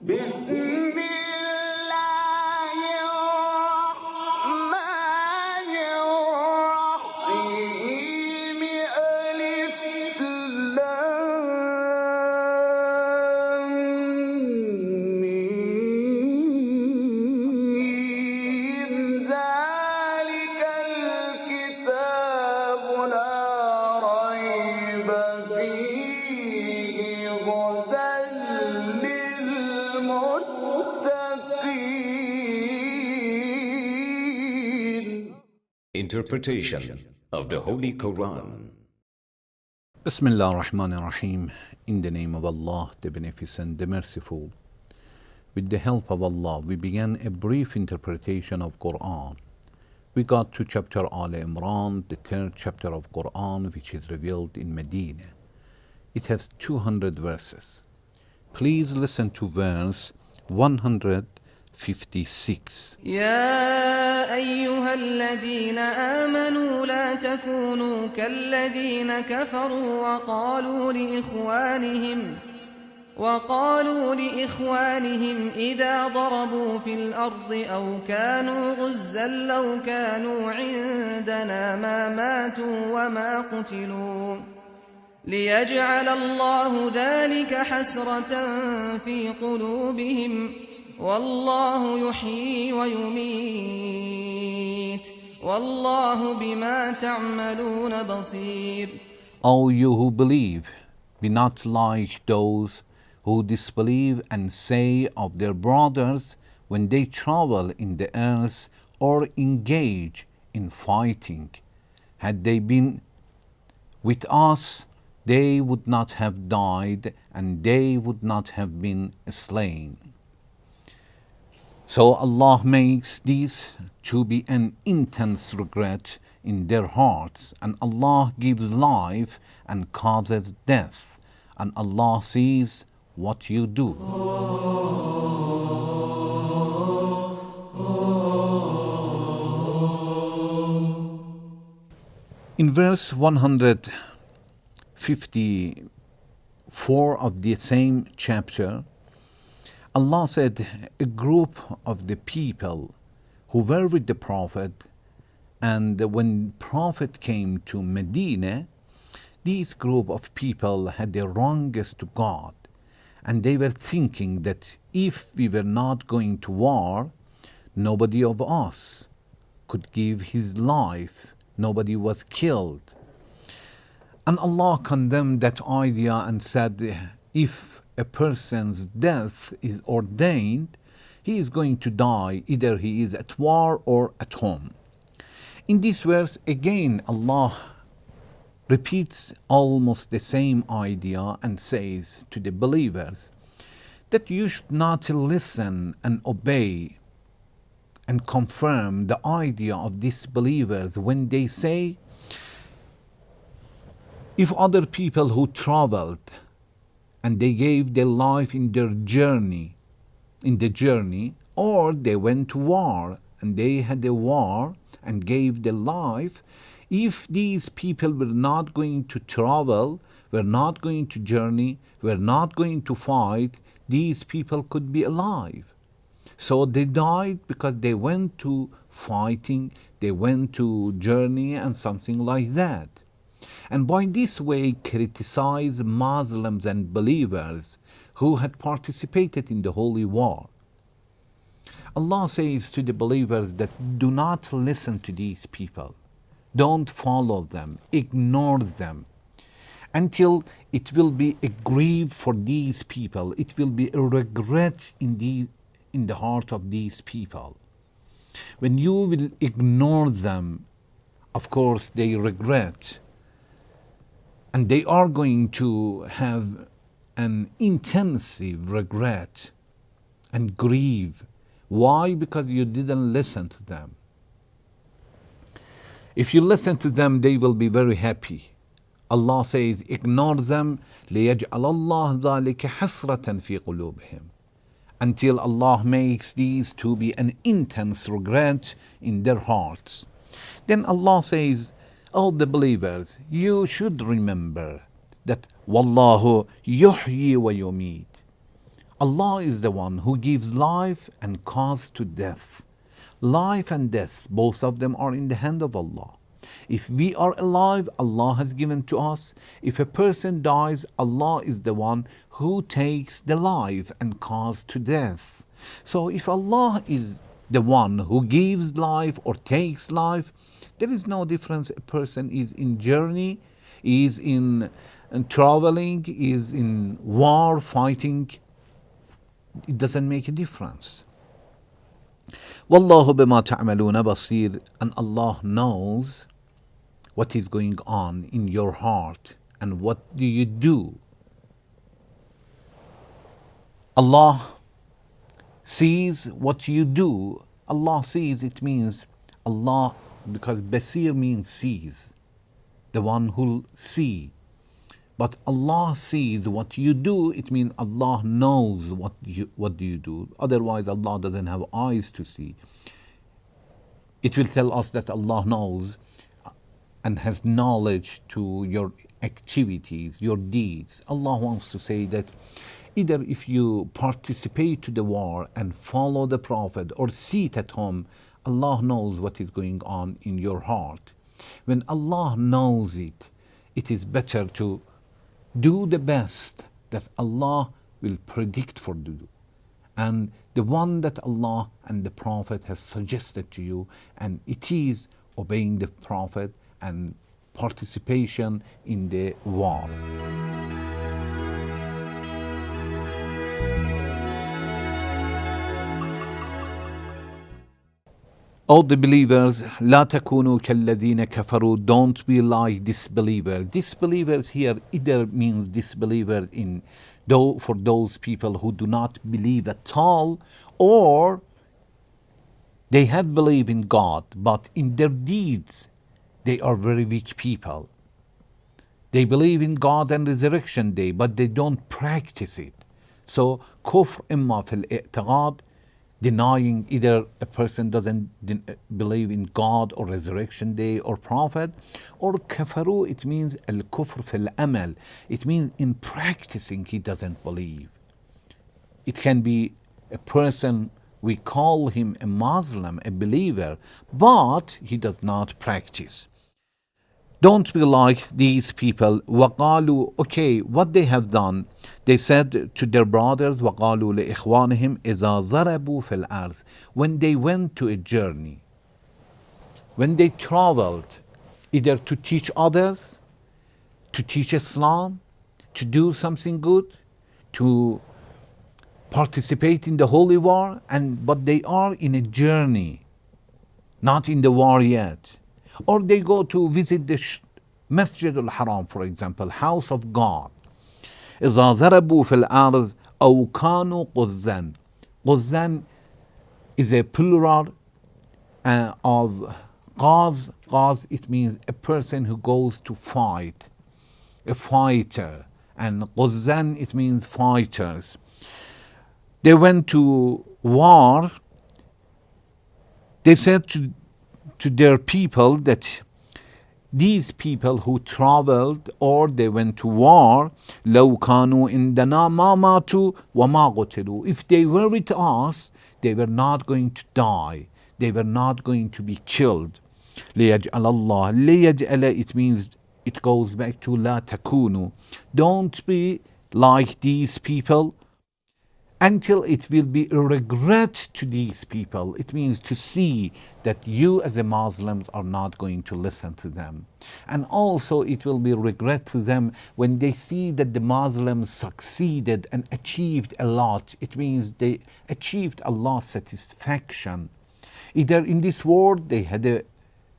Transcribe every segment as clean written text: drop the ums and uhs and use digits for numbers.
بسم الله الرحمن الرحيم ألف لام ميم ذلك الكتاب لا ريب فيه هدى للمتقين. Interpretation of the Holy Quran. Bismillah ar-Rahman ar-Rahim. In the name of Allah, the Beneficent, the Merciful. With the help of Allah, we began a brief interpretation of Quran. We got to chapter Ale-Imran, the third chapter of Quran, which is revealed in Medina. It has 200 verses. Please listen to verse 156. يا أيها الذين آمنوا لا تكونوا كالذين كفروا وقالوا لإخوانهم إذا ضربوا في الأرض أو كانوا غزا لو كانوا عندنا ما ماتوا وما قتلوا ليجعل الله ذلك حسرة في قلوبهم والله يحيي ويميت والله بما تعملون بصير. O you who believe, be not like those who disbelieve and say of their brothers when they travel in the earth or engage in fighting, had they been with us, they would not have died and they would not have been slain. So Allah makes this to be an intense regret in their hearts, and Allah gives life and causes death, and Allah sees what you do. In verse 154 of the same chapter, Allah said, a group of the people who were with the Prophet, and when Prophet came to Medina, this group of people had the wrongest to God, and they were thinking that if we were not going to war, nobody of us could give his life, nobody was killed. And Allah condemned that idea and said, if a person's death is ordained, he is going to die, either he is at war or at home. In this verse, again, Allah repeats almost the same idea and says to the believers that you should not listen and obey and confirm the idea of disbelievers when they say, if other people who traveled and they gave their life in the journey, or they went to war and they had a war and gave their life, if these people were not going to travel, were not going to journey, were not going to fight, these people could be alive. So they died because they went to fighting, they went to journey and something like that. And by this way criticize Muslims and believers who had participated in the holy war. Allah says to the believers that do not listen to these people. Don't follow them, ignore them, until it will be a grief for these people. It will be a regret in the heart of these people. When you will ignore them, of course they regret, and they are going to have an intensive regret and grieve. Why? Because you didn't listen to them. If you listen to them, they will be very happy. Allah says, ignore them, لِيَجْعَلَ اللَّهُ ذَلِكَ حَسْرَةً فِي قُلُوبِهِمْ, until Allah makes these to be an intense regret in their hearts. Then Allah says, all the believers, you should remember that Wallahu yuhyi wa yumit. Allah is the one who gives life and cause to death. Life and death, both of them are in the hand of Allah. If we are alive, Allah has given to us. If a person dies, Allah is the one who takes the life and cause to death. So if Allah is the one who gives life or takes life, there is no difference. A person is in journey, is in traveling, is in war, fighting. It doesn't make a difference. Wallahu bima ta'maluna basir, and Allah knows what is going on in your heart and what do you do. Allah sees what you do. Allah sees, it means Allah, because Basir means sees, the one who'll see. But Allah sees what you do, it means Allah knows what do you do. Otherwise, Allah doesn't have eyes to see. It will tell us that Allah knows and has knowledge to your activities, your deeds. Allah wants to say that either if you participate to the war and follow the Prophet or sit at home, Allah knows what is going on in your heart. When Allah knows it, it is better to do the best that Allah will predict for you, and the one that Allah and the Prophet has suggested to you, and it is obeying the Prophet and participation in the war. All the believers, لا تكونوا كالذين كفروا, don't be like disbelievers. Disbelievers here either means disbelievers for those people who do not believe at all, or they have believed in God, but in their deeds they are very weak people. They believe in God and resurrection day, but they don't practice it. So كفر إما في الاعتقاد, denying either a person doesn't believe in God or resurrection day or prophet, or kafaru, it means al-kufr fil amal, it means in practicing he doesn't believe. It can be a person, we call him a Muslim, a believer, but he does not practice. Don't be like these people. وَقَالُوا, okay, what they have done, they said to their brothers, وَقَالُوا لِإِخْوَانِهِمْ إِذَا ضَرَبُوا فِي الْأَرْضِ, when they went to a journey, when they traveled, either to teach others, to teach Islam, to do something good, to participate in the holy war, but they are in a journey, not in the war yet. Or they go to visit the Masjid al-Haram, for example, house of God. إِذَا ضَرَبُوا فِي الْأَرْضِ أَوْ كَانُوا قُزًّا. قُزًّا is a plural of غاز. غاز, it means a person who goes to fight, a fighter. And قُزًّا, it means fighters. They went to war. They said to their people that these people who traveled or they went to war, لو كانوا عندنا ما ماتوا وما قتلوا. If they were with us, they were not going to die. They were not going to be killed. ليجعل الله, ليجعل, it means, it goes back to لا تكونوا. Don't be like these people until it will be a regret to these people. It means to see that you as a Muslims are not going to listen to them. And also it will be regret to them when they see that the Muslims succeeded and achieved a lot. It means they achieved Allah's satisfaction. Either in this world they had a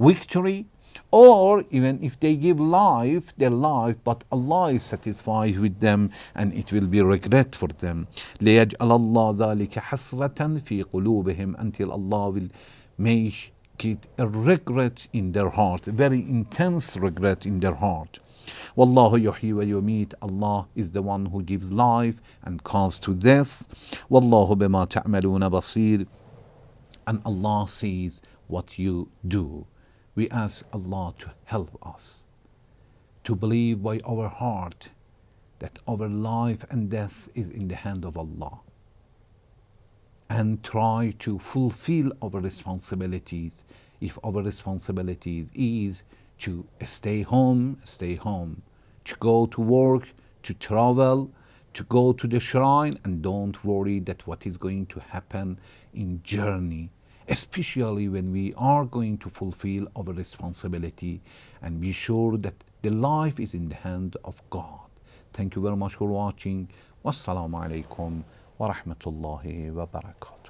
victory, or even if they give their life, but Allah is satisfied with them and it will be regret for them. لِيَجْعَلَ اللَّهُ ذَلِكَ حَسْرَةً فِي قُلُوبِهِمْ, until Allah will make it a regret in their heart, a very intense regret in their heart. وَاللَّهُ يُحْيِي وَيُمِيتُ, Allah is the one who gives life and causes to death. وَاللَّهُ بِمَا تَعْمَلُونَ بَصِيرٌ, and Allah sees what you do. We ask Allah to help us to believe by our heart that our life and death is in the hand of Allah. and try to fulfill our responsibilities. If our responsibilities is to stay home, stay home. To go to work, to travel, to go to the shrine, and don't worry that what is going to happen in journey, especially when we are going to fulfill our responsibility, and be sure that the life is in the hand of God. Thank you very much for watching. Wassalamu alaikum wa rahmatullahi wa barakatuh.